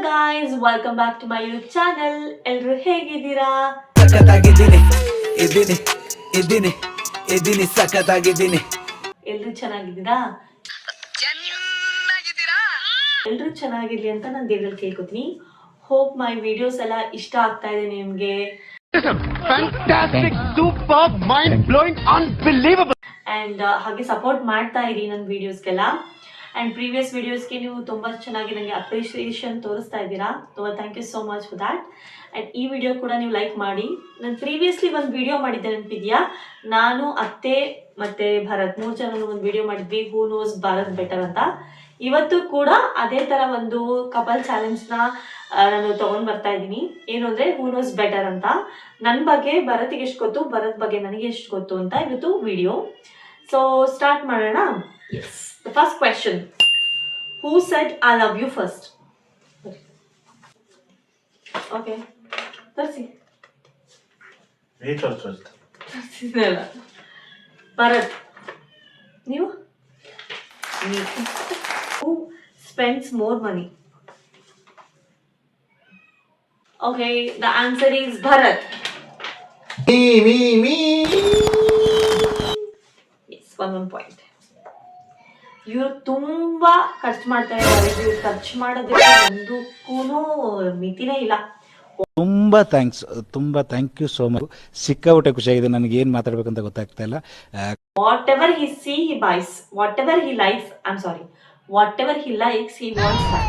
guys, welcome back to my YouTube channel. ಎಲ್ಲರೂ ಹೇಗಿದ್ದೀರಾ? ಎಲ್ಲರೂ ಚೆನ್ನಾಗಿದ್ದೀರಾ? ಎಲ್ಲರೂ ಚೆನ್ನಾಗಿರ್ಲಿ ಅಂತ ನಾನು ದೇವರಲ್ಲಿ ಕೇಳ್ಕೊತೀನಿ. ಹೋಪ್ ಮೈ ವಿಡಿಯೋಸ್ ಎಲ್ಲ ಇಷ್ಟ ಆಗ್ತಾ ಇದೆ ನಿಮಗೆ. Fantastic, superb, mind-blowing, unbelievable. And ಹಾಗೆ ಸಪೋರ್ಟ್ ಮಾಡ್ತಾ ಇರಿ ನನ್ನ ವಿಡಿಯೋಸ್ಗೆಲ್ಲ. ಆ್ಯಂಡ್ ಪ್ರೀವಿಯಸ್ ವಿಡಿಯೋಸ್ಗೆ ನೀವು ತುಂಬ ಚೆನ್ನಾಗಿ ನನಗೆ ಅಪ್ರಿಷಿಯೇಷನ್ ತೋರಿಸ್ತಾ ಇದ್ದೀರಾ. ತುಂಬ thank you so much for that. And ಈ ವಿಡಿಯೋ ಕೂಡ ನೀವು ಲೈಕ್ ಮಾಡಿ. ನಾನು ಪ್ರೀವಿಯಸ್ಲಿ ಒಂದು ವಿಡಿಯೋ ಮಾಡಿದ್ದೆ, ನೆನಪಿದೆಯಾ? ನಾನು, ಅತ್ತೆ ಮತ್ತು ಭರತ್ 3 ಜನ ಒಂದು ವಿಡಿಯೋ ಮಾಡಿದ್ವಿ, ಹೂ ನೋಸ್ ಭಾರತ್ ಬೆಟರ್ ಅಂತ. ಇವತ್ತು ಕೂಡ ಅದೇ ಥರ ಒಂದು ಕಪಲ್ ಚಾಲೆಂಜ್ನ ನಾನು ತೊಗೊಂಡು ಬರ್ತಾ ಇದ್ದೀನಿ. ಏನು ಅಂದರೆ ಹೂ ನೋಸ್ ಬೆಟರ್ ಅಂತ. ನನ್ನ ಬಗ್ಗೆ ಭರತ್ಗೆ ಎಷ್ಟು ಗೊತ್ತು, ಭರತ್ ಬಗ್ಗೆ ನನಗೆ ಎಷ್ಟು ಗೊತ್ತು ಅಂತ ಇವತ್ತು ವಿಡಿಯೋ. ಸೊ ಸ್ಟಾರ್ಟ್ ಮಾಡೋಣ. Yes, the first question, who said I love you first? Okay, ತರಿಸಿ. ಭರತ್, ನೀವು? Who spends more money? Okay, the answer is Bharat. Me. Yes, one point. ಇವರು ತುಂಬಾ ಖರ್ಚು ಮಾಡ್ತಾ ಇದ್ದಾರೆ. ಇವ್ರು ಖರ್ಚು ಮಾಡೋದಕ್ಕೆ ಒಂದಕ್ಕೂ ಮಿತಿನೇ ಇಲ್ಲ. ತುಂಬಾ ಥ್ಯಾಂಕ್ ಯು ಸೋ ಮಚ್. ಸಿಕ್ಕಾಪಟ್ಟೆ ಖುಷಿಯಾಗಿದೆ. ನನಗೆ ಏನು ಮಾತಾಡ್ಬೇಕಂತ ಗೊತ್ತಾಗ್ತಾ ಇಲ್ಲ. Whatever he see, he buys. Whatever he likes, whatever he likes, he wants that.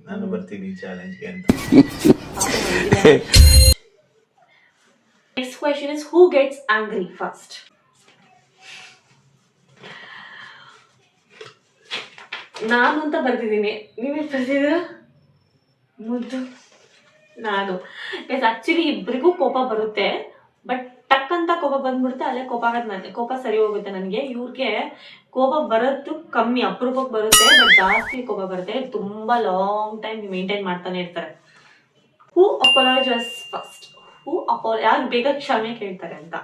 ನಾನು ಬರ್ತೀನಿ ಚಾಲೆಂಜ್ಗೆ ಅಂತ. Next question is, who gets angry first? ನಾನು ಅಂತ ಬರ್ತಿದ್ದೀನಿ, ನೀವೇನು ಬರ್ತಿದ್ದೀರಾ? ಮುದ್ದು ನಾನು. ಎಸ್, ಆಕ್ಚುಲಿ ಇಬ್ಬರಿಗೂ ಕೋಪ ಬರುತ್ತೆ, ಬಟ್ ಟಕ್ ಅಂತ ಕೋಪ ಬಂದ್ಬಿಡುತ್ತೆ, ಅಲ್ಲೇ ಕೋಪ ಆಗೋದು ನನಗೆ. ಕೋಪ ಸರಿ ಹೋಗುತ್ತೆ ನನಗೆ. ಇವ್ರಿಗೆ ಕೋಪ ಬರೋದು ಕಮ್ಮಿ, ಅಪರೂಪಕ್ಕೆ ಬರುತ್ತೆ, ಬಟ್ ಜಾಸ್ತಿ ಕೋಪ ಬರುತ್ತೆ. ತುಂಬ ಲಾಂಗ್ ಟೈಮ್ ಮೇಂಟೈನ್ ಮಾಡ್ತಾನೆ ಇರ್ತಾರೆ. ಹೂ ಅಪಾಲಜೈಸ್ ಫಸ್ಟ್? ಯಾರು ಬೇಗ ಕ್ಷಮೆ ಕೇಳ್ತಾರೆ ಅಂತ?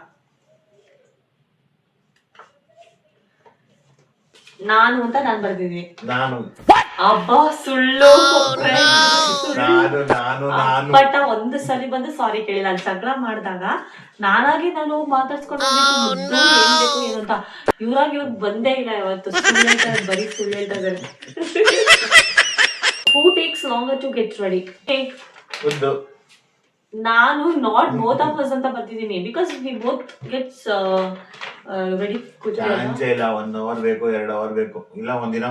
ನಾನು ಅಂತ ನಾನು ಬರ್ತಿದ್ದೀನಿ. ಅಬ್ಬಾ, ಸುಳ್ಳು. ಬಟ್ ಒಂದು ಸರಿ ಬಂದು ಸಾರಿ ಕೇಳಿಲ್ಲ. ಅಲ್ಲಿ ಜಗಳ ಮಾಡಿದಾಗ ನಾನಾಗಿ ನಾನು ಮಾತಾಡ್ಸ್ಕೊಂಡು ಏನ್ ಬೇಕು ಏನು ಅಂತ. ಇವ್ರಾಗಿ ಇವಾಗ ಬಂದೇ ಇಲ್ಲ ಇವತ್ತು. ಸುಳ್ಳು ಹೇಳ್ತಾರೆ, ಬರೀ ಸುಳ್ಳು ಹೇಳ್ತಾ ಇದ್ದಾರೆ. Who takes longer to get ready? ನಾನು ನಾಟ್ ಬೋತ್ ಆಫ್ ಅಸ್ ಅಂತ ಬರ್ತಿದ್ದೀನಿ, because we both gets ready. ಇಲ್ಲ 1 ಅವರ್ ಬೇಕು, 2 ಅವರ್ ಬೇಕು, ಇಲ್ಲ ಒಂದಿನ.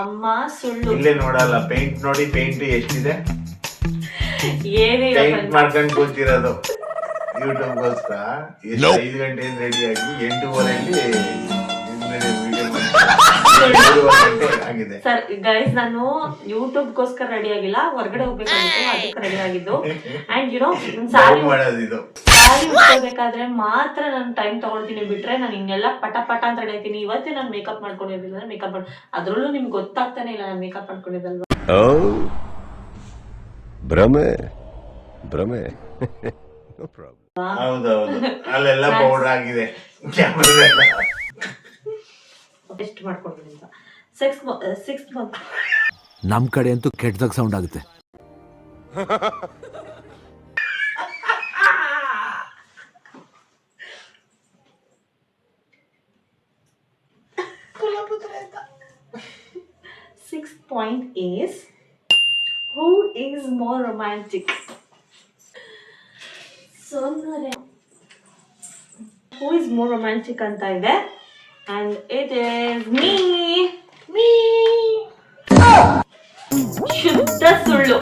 ಅಮ್ಮ ಸುಳ್ಳು. ಇಲ್ಲೇ ನೋಡಲ್ಲ, ಪೇಂಟ್ ನೋಡಿ, ಪೇಂಟ್ ಎಷ್ಟಿದೆ ಏನಿಲ್ಲ, ಪೇಂಟ್ ಮಾಡ್ಕೊಂಡು ಕೂತಿರೋದು ಯೂಟ್ಯೂಬ್ಗೋಸ್ಕರ. 5 ಗಂಟೆಯಿಂದ ರೆಡಿ ಆಗಿ 8:30 ಆಗಿದೆ. ಸರ್ ಗೈಸ್, ನಾನು ಯೂಟ್ಯೂಬ್ಗೋಸ್ಕರ ರೆಡಿ ಆಗಿಲ್ಲ, ಹೊರಗಡೆ ಹೋಗ್ಬೇಕಾಗಿತ್ತು, ಅದಕ್ಕೆ ರೆಡಿ ಆಗಿದ್ದು. ಅಂಡ್ ಯುನೋ, ಸಾರಿ ಉಟ್ಕೋಬೇಕಾದ್ರೆ ಮಾತ್ರ ನಾನು ಟೈಮ್ ತಗೊಳ್ತೀನಿ, ಬಿಟ್ರೆ ನಾನು ಹಿಂಗೆಲ್ಲ ಪಟ ಅಂತ ರೆಡಿ ಆಗ್ತೀನಿ. ಇವತ್ತೇ ನಾನು ಮೇಕಪ್ ಮಾಡ್ಕೊಂಡಿರ್ಲಿಲ್ಲ, ಮೇಕಪ್ ಅದ್ರಲ್ಲೂ ನಿಮ್ಗೆ ಗೊತ್ತಾಗ್ತಾನೆ ಇಲ್ಲ ನಾನು ಮೇಕಪ್ ಮಾಡ್ಕೊಂಡಿದ್ದಲ್ವಾ. ಭ್ರಮೆ ಹೌದೌದು, ಅಲ್ಲೆಲ್ಲ ಪೌಡರ್ ಆಗಿದೆ. ಎಷ್ಟು ಮಾಡ್ಕೊಂಡಿದ್ದೀನಿ ಅಂತ. 6th month. ನಮ್ ಕಡೆ ಅಂತೂ ಕೆಟ್ಟದಾಗ ಸೌಂಡ್ ಆಗುತ್ತೆ. Sixth point is, who is more romantic? Who is more romantic ಅಂತ ಇದೆ, and it is me. ಶುದ್ಧ ಸುಳ್ಳು.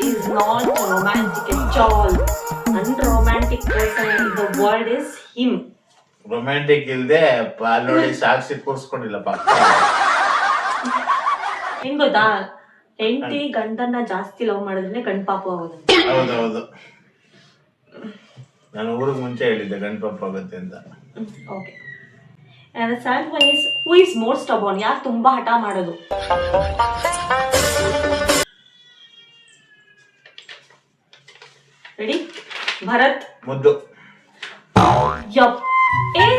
is not romantic at all. Unromantic person in the world is him. Romantic ಇಲ್ದೆ ಪಾಲೋಡಿ ಸಾಕ್ಷಿ ಕೂರ್ಸ್ಕೊಂಡಿಲ್ಲ ಪಾಪ. ಹೆಂಗ್ ಗೊತ್ತಾ, ಹೆಂಡತಿ ಗಂಡನ್ನ ಜಾಸ್ತಿ ಲವ್ ಮಾಡಿದ್ರೆ ಗಂಡ ಪಾಪ ಆಗೋದು. ಹೌದೌದು, ನಾನು ಊರಿಗೆ ಮುಂಚೆ ಹೇಳಿದ್ದೆ ಗಂಡ ಪಾಪ ಆಗುತ್ತೆ ಅಂತ. Okay, and the second one is, who is more stubborn? ಯಾರು ತುಂಬಾ ಹಠ ಮಾಡೋದು? ರೆಡಿ? ಭರತ್. ಮುದ್ದು.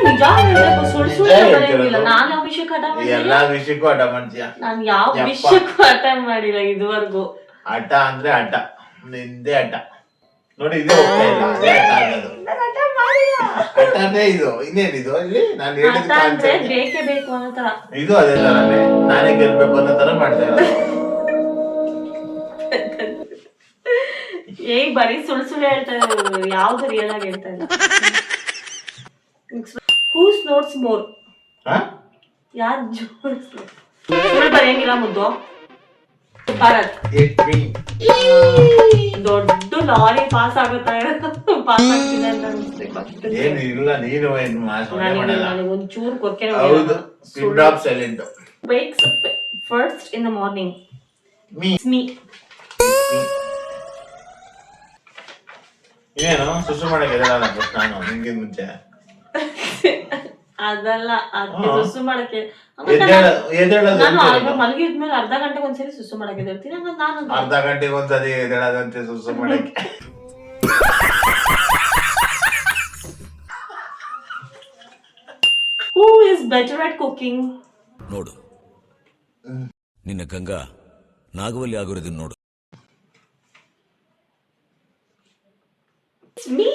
ನಿಜ ಹೇಳ್ಬೇಕು, ಸುಳ್ಳು ಸುಳ್ಳು ನಿಜ ಬರೆಯಂಗಿಲ್ಲ. ಹೇಳ್ತಿರೋದು. ನಾನು ಯಾವ ವಿಷಯಕ್ಕೆ ಹಠ ಮಾಡಿಲ್ಲ, ಎಲ್ಲಾ ವಿಷಯಕ್ಕೂ ಹಠ ಮಾಡ್ತೀಯ. ನಾನು ಯಾವ ಯಪ್ಪ. ವಿಷಯಕ್ಕೂ ಹಠ ಮಾಡಿಲ್ಲ ಇದುವರೆಗೂ. ಹಠ ಅಂದ್ರೆ ಹಠ, ನಿಂದೆ ಹಠ ನೋಡಿ. ಇದು ಹೋಗ್ತಾ ಇಲ್ಲ, ಅದೇ ಹಠ ಅನ್ನೋದು. ನಾನು ಹಠ ಮಾಡಿಲ್ಲ. ಹಠನೇ ಇದು, ಇನ್ನೇನಿದು ಇಲ್ಲಿ ನಾನು ಹೇಳಿದ ಹಠ ಅಂದ್ರೆ ಕಾನ್ಸೆಪ್ಟ್ ಬೇಕೇ ಬೇಕು ಅನ್ನೋ ತರ. ಇದು ಅದೇ ತರನೇ, ನಾನೇ ಗೆಲ್ಬೇಕು ಅನ್ನೋ ತರ ಮಾಡ್ತಾ ಇರೋದು. ಬರೀ ಸುಳ್ಳು ಸುಳ್ಳು ಹೇಳ್ತಾ ಇರೋದು, ಯಾವ್ದು ರಿಯಲ್ ಆಗಿ ಹೇಳ್ತಾ ಇಲ್ಲ. Who snores more? ಹಾ? ಯಾರು ಸುಳ್ಳು ಬರೆಯಂಗಿಲ್ಲ ಮುದ್ದು. Bharat It me. ದೊಡ್ಡ ಲಾರಿ ಪಾಸ್ ಆಗುತ್ತಾ ಇರೋದು, ಪಾಸ್ ಆಗ್ತಿದೆ ಅಂತ ಅನ್ಸ್ಬೇಕು. ಏನು ಇಲ್ಲ, ನೀನು ಏನು ಮಾಡಲ್ಲ. ನನಗೆ ಒಂಚೂರು ಕೊಕ್ಕೆ ಹೌದು, pin drop silent. wakes up first in the morning. Me. It's me. ಇನ್ನೇನು ಸುಸು ಮಾಡಕ್ಕೆ ಎದಳಲ್ಲ ಫಸ್ಟ್ ನಾನು ನಿನ್ಗಿಂತ ಮುಂಚೆ. ಅದಲ್ಲ, ಅದಕ್ಕೆ ಸುಸು ಮಾಡಕ್ಕೆ ಎದ್ದೇಳೋದು ನಾನು ಮಲಗಿದ್ಮೇಲೆ ಅರ್ಧ ಗಂಟೆಗೆ ಒಂದ್ಸರಿ ಸುಸು ಮಾಡಕ್ಕೆ ಎದ್ದೇಳ್ತೀನಿ. ಹಂಗಾಗಿ ನಾನು ಅರ್ಧ ಗಂಟೆಗೆ ಒಂದ್ಸತಿ ಎದ್ದೇಳೋದಂತೆ ಸುಸು ಮಾಡಕ್ಕೆ. who is better at cooking? ನೋಡು ನಿನ್ನ ಗಂಗಾ ನಾಗವಲ್ಲಿ ಆಗಿರೋದನ್ನ ನೋಡು. It's me.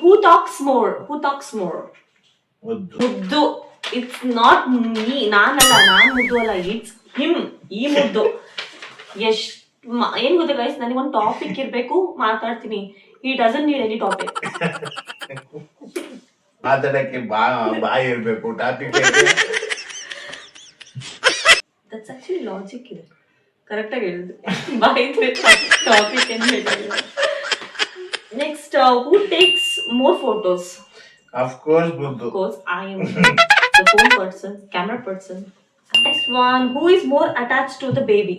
Who talks more? Who talks more? ಮುದ್ದು. It's not me. ನಾನಲ್ಲ, ನಾನ್ ಮುದ್ದು ಅಲ್ಲ. It's him. ಈ ಮುದ್ದು. ಏನ್ ಗೊತ್ತಾ ಗೈಸ್, ನನಗೊಂದು ಟಾಪಿಕ್ ಇರ್ಬೇಕು, ಮಾತಾಡ್ತೀನಿ. He doesn't need any topic. ಮಾತಾಡಕ್ಕೆ ಬಾಯಿ ಇರ್ಬೇಕು, ಟಾಪಿಕ್. That's actually logic ಇದೆ. ಕರೆಕ್ಟ್ ಆಗಿ ಹೇಳಿದ್ರು. ಬಾಯಿ ಇದ್ರೆ ಟಾಪಿಕ್ ಏನು ಹೇಳಿಲ್ಲ. Next, who takes more photos? Of course, Buddhu. Of course, I am the phone person, camera person. Next one, who is more attached to the baby?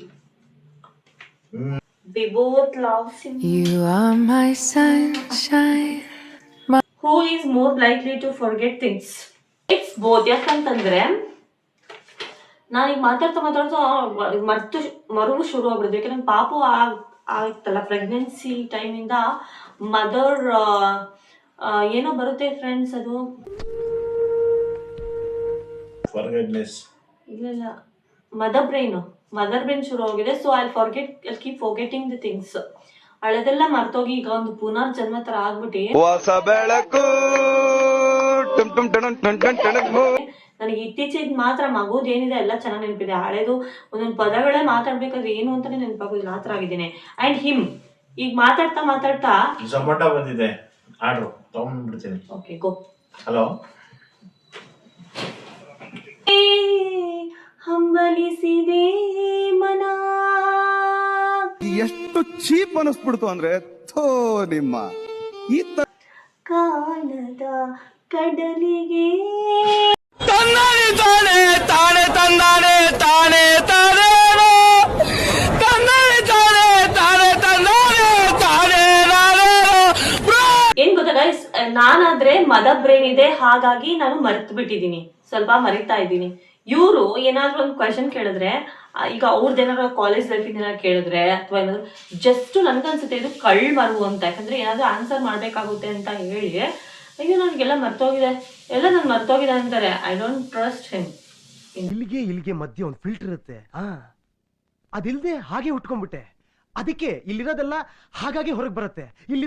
We both love him. You are my sunshine. Who is more likely to forget things? It's both. ಯಾಕಂತಂದ್ರೆ ನಾನೀಗ ಮಾತಾಡ್ತಾ ಮರುಳು ಶುರು ಆಗ್ಬಿಡುದು. ಯಾಕಂದ್ರೆ ಪಾಪು ಆಗ್ತಲ್ಲ, pregnancy ಟೈಮಿಂದ mother ಏನೋ ಬರುತ್ತೆ friends, ಅದು ಇಲ್ಲ ಮದರ್ ಬ್ರೈನ್ ಶುರು ಆಗಿದೆ. So I keep forgetting the things. ಹಳೆದೆಲ್ಲ ಮರ್ತೋಗಿ ಈಗ ಒಂದು ಪುನರ್ಜನ್ಮ ತರ ಆಗ್ಬಿಟ್ಟು ನನಗೆ ಇತ್ತೀಚೆಗೆ ಮಾತ್ರ ಮಗುದ್ ಏನಿದೆ ಎಲ್ಲ ಚೆನ್ನಾಗಿ ನೆನಪಿದೆ. ಹಳೇದು ಒಂದೊಂದು ಪದಗಳೇ ಮಾತಾಡ್ಬೇಕಾದ್ರೆ ಏನು ಅಂತಾನೆ ನೆನಪಾಗೋದಿಲ್ಲ, ಆ ತರ ಆಗಿದ್ದೇನೆ. ಅಂಡ್ ಹಿಮ್ ಈಗ ಮಾತಾಡ್ತಾ ಝೊಮ್ಯಾಟೊ ಬಂದಿದೆ, ಆರ್ಡ್ರು ತಗೊಂಡ್ಬಿಡ್ತೀನಿ. Okay go. ಹಲೋ, ಹಂಬಲಿಸಿದೆ ಮನ. ಎಷ್ಟು ಚೀಪ್ ಅನಿಸ್ಬಿಡ್ತು ಅಂದ್ರೆ ಥೋ ನಿಮ್ಮ ಈ ಕಾಣದ ಕಡಲಿಗೆ ಏನ್ ಗೊತ್ತಾ ಗೈಸ್, ನಾನಾದ್ರೆ ಮದರ್ ಬ್ರೈನ್ ಇದೆ, ಹಾಗಾಗಿ ನಾನು ಮರ್ತು ಬಿಟ್ಟಿದ್ದೀನಿ, ಸ್ವಲ್ಪ ಮರಿತಾ ಇದ್ದೀನಿ. ಇವರು ಏನಾದ್ರು ಒಂದು ಕ್ವೆಶನ್ ಕೇಳಿದ್ರೆ, ಈಗ ಅವ್ರದ್ದು ಏನಾದ್ರು ಕಾಲೇಜ್ ಲೈಫ್ ಏನಾದ್ರು ಕೇಳಿದ್ರೆ, ಅಥವಾ ಏನಾದ್ರು ಜಸ್ಟ್ ನನ್ಗನ್ಸುತ್ತೆ ಇದು ಕಳ್ಳ ಮರವು ಅಂತ. ಯಾಕಂದ್ರೆ ಏನಾದ್ರು ಆನ್ಸರ್ ಮಾಡ್ಬೇಕಾಗುತ್ತೆ ಅಂತ ಹೇಳಿ, ಅಯ್ಯೋ ನನಗೆಲ್ಲ ಮರ್ತೋಗಿದೆ, ಎಲ್ಲ ನಾನು ಮರ್ತೋಗಿದೆ ಅಂತಾರೆ. I don't trust him. ಇಲ್ಲಿಗೆ ಮಧ್ಯೆ ಒಂದು ಫಿಲ್ಟರ್ ಇರುತ್ತೆ, ಅದಿಲ್ದೆ ಹಾಗೆ ಉಟ್ಕೊಂಡ್ಬಿಟ್ಟೆ, ಅದಕ್ಕೆ ಇಲ್ಲಿರೋದೆಲ್ಲ ಹಾಗಾಗಿ ಹೊರಗೆ ಬರುತ್ತೆ. ಇಲ್ಲಿ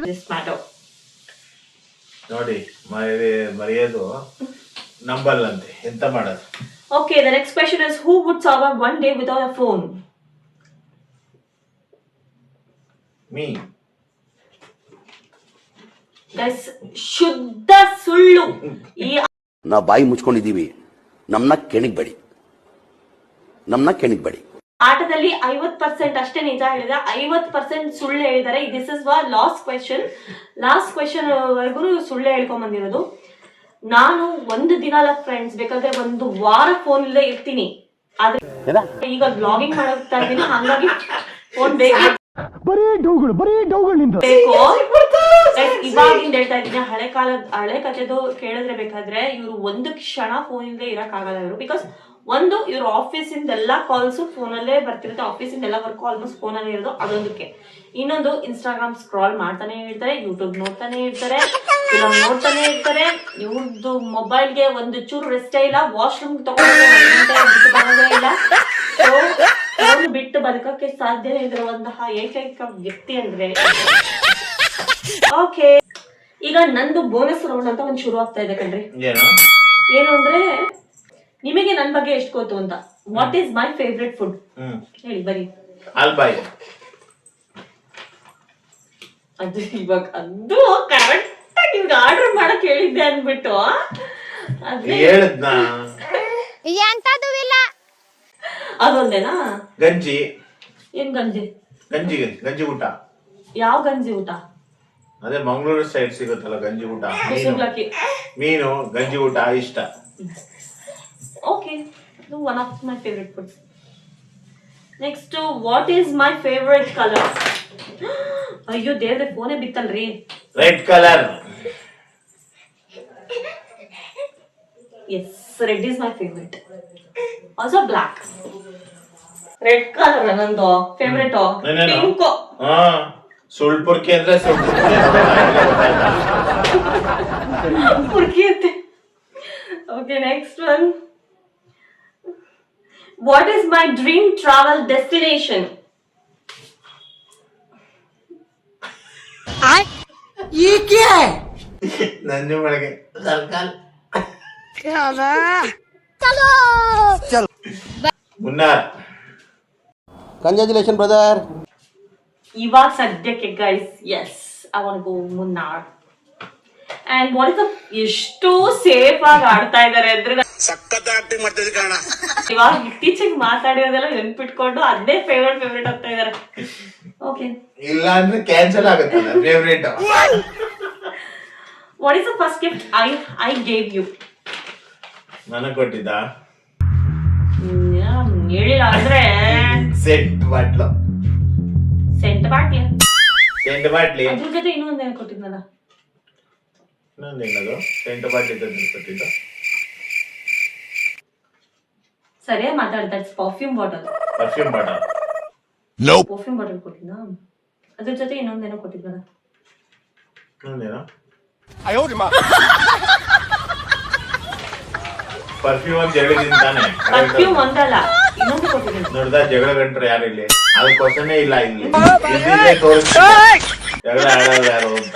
ನೋಡಿ ಮರೆಯೋದು ನಂಬಲ್ಲಂತೆ, ಎಂತ ಮಾಡೋದು. Okay, the next question is, who would survive one day without a phone? Me. Guys, ಶುದ್ಧ ಸುಳ್ಳು. ಈ ನಾವು ಬಾಯಿ ಮುಚ್ಕೊಂಡಿದೀವಿ, ನಮ್ನ ಕೆಣಕ್ಬೇಡಿ. ಆಟದಲ್ಲಿ 50% ಅಷ್ಟೇ ನಿಜ ಹೇಳಿದ, 50% ಸುಳ್ಳು ಹೇಳಿದ್ದಾರೆ. ದಿಸ್ ಇಸ್ ಲಾಸ್ಟ್ ಕ್ವೆಶನ್ ವರೆಗೂ ಸುಳ್ಳು ಹೇಳ್ಕೊಂಡ್ ಬಂದಿರೋದು. ನಾನು ಒಂದು ದಿನ ಅಲ್ಲ ಫ್ರೆಂಡ್ಸ್, ಬೇಕಾದ್ರೆ ಒಂದು ವಾರ ಫೋನ್ ಇಲ್ಲದೆ ಇರ್ತೀನಿ. ಆದ್ರೆ ಈಗ ಬ್ಲಾಗಿಂಗ್ ಮಾಡ್ತಾ ಇದ್ದೀನಿ, ಹಾಗಾಗಿ ಫೋನ್ ಬೇಕು. ಇವಾಗಿಂದ ಹೇಳ್ತಾ ಇದ್ದೀನಿ, ಹಳೆ ಕಥೆದು ಕೇಳಿದ್ರೆ ಬೇಕಾದ್ರೆ ಇವ್ರು ಒಂದು ಕ್ಷಣ ಫೋನ್ ಇಲ್ಲದೆ ಇರಕ್ ಆಗಲ್ಲ ಇವರು. ಬಿಕಾಸ್ ಒಂದು, ಇವ್ರ ಆಫೀಸಿಂದ ಎಲ್ಲಾ ಕಾಲ್ಸ್ ಫೋನಲ್ಲೇ ಬರ್ತಿರುತ್ತೆ, ಆಫೀಸಿಂದ ಎಲ್ಲ ವರ್ಕ್ ಆಲ್ಮೋಸ್ಟ್ ಫೋನಲ್ಲೇ ಇರೋದು, ಅದೊಂದಕ್ಕೆ. ಇನ್ನೊಂದು ಇನ್ಸ್ಟಾಗ್ರಾಮ್ ಸ್ಕ್ರಾಲ್ ಮಾಡ್ತಾನೆ ಇರ್ತಾರೆ, ಯೂಟ್ಯೂಬ್ ನೋಡ್ತಾನೆ ಇರ್ತಾರೆ, ಫಿಲಮ್ ನೋಡ್ತಾನೆ ಇರ್ತಾರೆ. ಇವ್ರದ್ದು ಮೊಬೈಲ್ಗೆ ಒಂದು ಚೂರು ರೆಸ್ಟೇ ಇಲ್ಲ. ವಾಶ್ರೂಮ್ ತಗೊಂಡು ಬಿಟ್ಟು ಬರೋದೇ ಇಲ್ಲ. ಸೊ ಅವ್ರು ಬಿಟ್ಟು ಬದುಕಕ್ಕೆ ಸಾಧ್ಯನೇ ಇರುವಂತಹ ಏಕೈಕ ವ್ಯಕ್ತಿ ಅಂದ್ರೆ. ಓಕೆ, ಈಗ ನಂದು ಬೋನಸ್ ರೌಂಡ್ ಅಂತ ಒಂದು ಶುರು ಆಗ್ತಾ ಇದೆ ಕಣ್ರಿ. ಏನು ಅಂದ್ರೆ, ನಿಮಗೆ ನನ್ ಬಗ್ಗೆ ಎಷ್ಟು ಗೊತ್ತು ಅಂತ. What is my favourite food ಹೇಳಿ ಬರೀ. ಆಲ್ಬಾಯ್. ಅದು ಇವಾಗ ಅದು ಕರೆಕ್ಟ್ ಆಗಿ ಇವಾಗ ಆರ್ಡರ್ ಮಾಡಕ್ ಹೇಳಿದ್ದೆ ಅಂದ್ಬಿಟ್ಟು ಹೇಳಿದ್ನಾ? ಅದೊಂದೇನಾ? ಗಂಜಿ. ಏನ್ ಗಂಜಿ? ಗಂಜಿ ಊಟ. ಯಾವ ಗಂಜಿ ಊಟ? ಅದೇ ಮಂಗಳೂರು ಸೈಡ್ ಸಿಗುತ್ತಲ್ಲ ಗಂಜಿ ಊಟ. ಮೀನು ಗಂಜಿ ಊಟ ಇಷ್ಟ. Okay, one of my favourite foods. Next, what is my favourite colour? ಅಯ್ಯೋ ದೇವ್ರೆ, ಫೋನೇ ಬಿತ್ತಲ್ರಿ. Red colour. Yes, red is my favourite. Also black. Red colour ನಂದು ಫೇವ್ರೆಟ್. ಪಿಂಕ್. ಸುಳ್ಪುರ್ಕಿ ಅಂದ್ರೆ ಪುರ್ಕಿ ಅಂತೆ. Okay, next one. What is my dream travel destination? ನಂಜು ಮಳೆಗೆ ಸರ್ಕಲ್. ಮುನ್ನಾರ್. Congratulation brother. ಇವಾಗ ಸದ್ಯಕ್ಕೆ guys, yes, I want go Munnar. And what is ಎಷ್ಟು ಸೇಫ್ ಆಗಿ ಆಡ್ತಾ ಇದಾರೆ ಅಂದ್ರೆ, ಇವಾಗ ಇತ್ತೀಚೆಗೆ ಮಾತಾಡಿರೋದೆಲ್ಲ ನೆನ್ಪಿಟ್ಕೊಂಡು ಅದೇ ಫೇವ್ರೆಟ್ ಆಗ್ತಾ ಇದಾರೆ. ಓಕೆ, ಇಲ್ಲ ಅಂದ್ರೆ ಕ್ಯಾನ್ಸಲ್ ಆಗುತ್ತಲ್ಲ favourite. What is the first gift I gave you? ನನಗ್ ಕೊಟ್ಟಿದ್ದ ಹೇಳಿಲ್ಲ ಅಂದ್ರೆ ಸೆಂಟ್ ಬಾಟ್ಲು. ಸೆಂಟ್ ಬಾಟ್ಲಿ. ಸೆಂಟ್ ಬಾಟ್ಲಿ. ಅದ್ರ ಜೊತೆ ಇನ್ನೊಂದೇನು ಕೊಟ್ಟಿದ್ನಲ್ಲ? ಇನ್ನೊಂದೇನದು ಸೆಂಟ್ ಬಾಟ್ಲಿ ಕೊಟ್ಟಿದ್ದ. ಸರಿಯಾಗಿ ಮಾತಾಡ್ತಾ, perfume bottle. Perfume bottle. Perfume bottle ಕೊಟ್ಟಿದ್ನ? ಅದ್ರ ಜೊತೆ ಇನ್ನೊಂದೇನೋ ಕೊಟ್ಟಿದ್ನಲ್ಲ? ಇನ್ನೊಂದೇನೋ ಪರ್ಫ್ಯೂಮ್ ಅಂತ ಹೇಳಿದೀನಿ ತಾನೆ. ಪರ್ಫ್ಯೂಮ್ ಒಂದಲ್ಲ, ಇನ್ನೊಂದು ಕೊಟ್ಟಿದ್ದೀನಿ. ನೋಡ್ದ ಜಗಳ ಗಂಟ್ರು ಯಾರು ಇಲ್ಲಿ? ಅದು ಕ್ವಶನೇ ಇಲ್ಲ ಇಲ್ಲಿ. ಇಲ್ಲಿಂದೇ ತೋರಿಸ್ತೀನಿ ಜಗಳ ಆಡೋರು ಯಾರು ಅಂತ.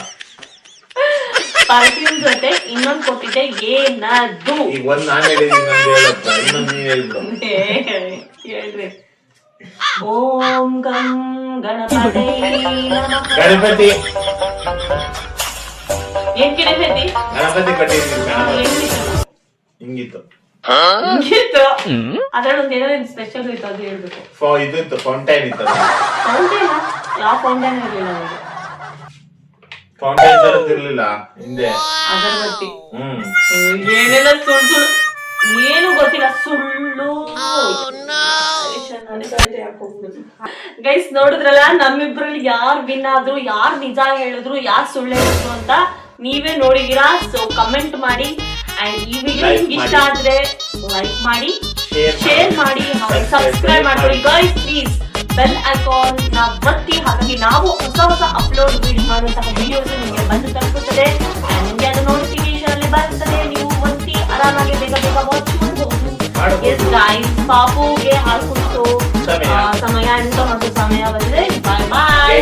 ಪರ್ಫ್ಯೂಮ್ ಜೊತೆ ಇನ್ನೊಂದು ಕೊಟ್ಟಿದ್ದೆ, ಏನದು? ಈಗ ಒಂದ್ ನಾನ್ ಹೇಳಿದೀನಿ, ಹೇಳುತ್ತ ಇನ್ನೊಂದ್ ನೀನ್ ಹೇಳ್ಬಿಡು. ಹೇಳ್ರಿ. ಓಂ ಗಂ ಗಣಪತಿ ನಮಃ. ಗಣಪತಿ. ಏನ್ ಗಣಪತಿ? ಗಣಪತಿ ಕೊಟ್ಟಿದ್ದೀನಿ. ಗಣಪತಿ ಹೆಂಗಿತ್ತು? ಹಿಂಗಿತ್ತು. ಅದ್ರಲ್ಲಿ ಒಂದ್ ಏನೋ ಸ್ಪೆಷಲ್ ಇತ್ತು, ಅದು ಹೇಳ್ಬೇಕು. ಇದಿತ್ತು, ಫೌಂಟೈನ್ ಇತ್ತು. ಫೌಂಟೈನ್? ಯಾವ ಫೌಂಟೈನ್ ಇರಲಿಲ್ಲ ನನಗೆ. ಫೌಂಟೈನ್ ತರದಿರ್ಲಿಲ್ಲ ಹಿಂದೆ. ಅಗರಬತ್ತಿ. ಏನೆಲ್ಲ ಸುಳ್ಳು ಏನು ಗೊತ್ತಿಲ್ಲ, ಸುಳ್ಳು. ಗೈಸ್, ನೋಡಿದ್ರಲ್ಲ ನಮ್ಮಿಬ್ರಲ್ಲಿ ಯಾರು ವಿನ್ ಆದ್ರು, ಯಾರು ನಿಜ ಹೇಳಿದ್ರು, ಯಾರು ಸುಳ್ಳು ಹೇಳಿದ್ರು ಅಂತ ನೀವೇ ನೋಡಿದೀರಾ. ಸೊ ಕಮೆಂಟ್ ಮಾಡಿ. ಅಂಡ್ ಈ ವಿಡಿಯೋ ನಿಮ್ಗೆ ಇಷ್ಟ ಆದ್ರೆ ಲೈಕ್ ಮಾಡಿ, ಶೇರ್ ಮಾಡಿ, ಸಬ್ಸ್ಕ್ರೈಬ್ ಮಾಡ್ಕೊಳ್ಳಿ. ಗೈಸ್ ಪ್ಲೀಸ್ ಬೆಲ್ ಐಕಾನ್ ನ ಒತ್ತಿ. ಹಾಗಾಗಿ ನಾವು ಹೊಸ ಅಪ್ಲೋಡ್ ಮಾಡುವಂತಹ ವಿಡಿಯೋಸ್ ನಿಮಗೆ ಬಂದು ತಲುಪುತ್ತದೆ. ನಿಮಗೆ ಅದು ನೋಟಿಫಿಕೇಶನ್ ಅಲ್ಲಿ ಬರ್ತದೆ. ನೀವು ಒತ್ತಿ ಆರಾಮಾಗಿ ಬೇಗ ವಾಚ್ ಮಾಡಬಹುದು. ಎಸ್ ಗೈಸ್, ಪಾಪುಗೆ ಹಾಲು ಕುಡಿಸೋ ಸಮಯ ಅಂತ ಮತ್ತು ಸಮಯ ಬಂದಿದೆ. ಬಾಯ್ ಬಾಯ್.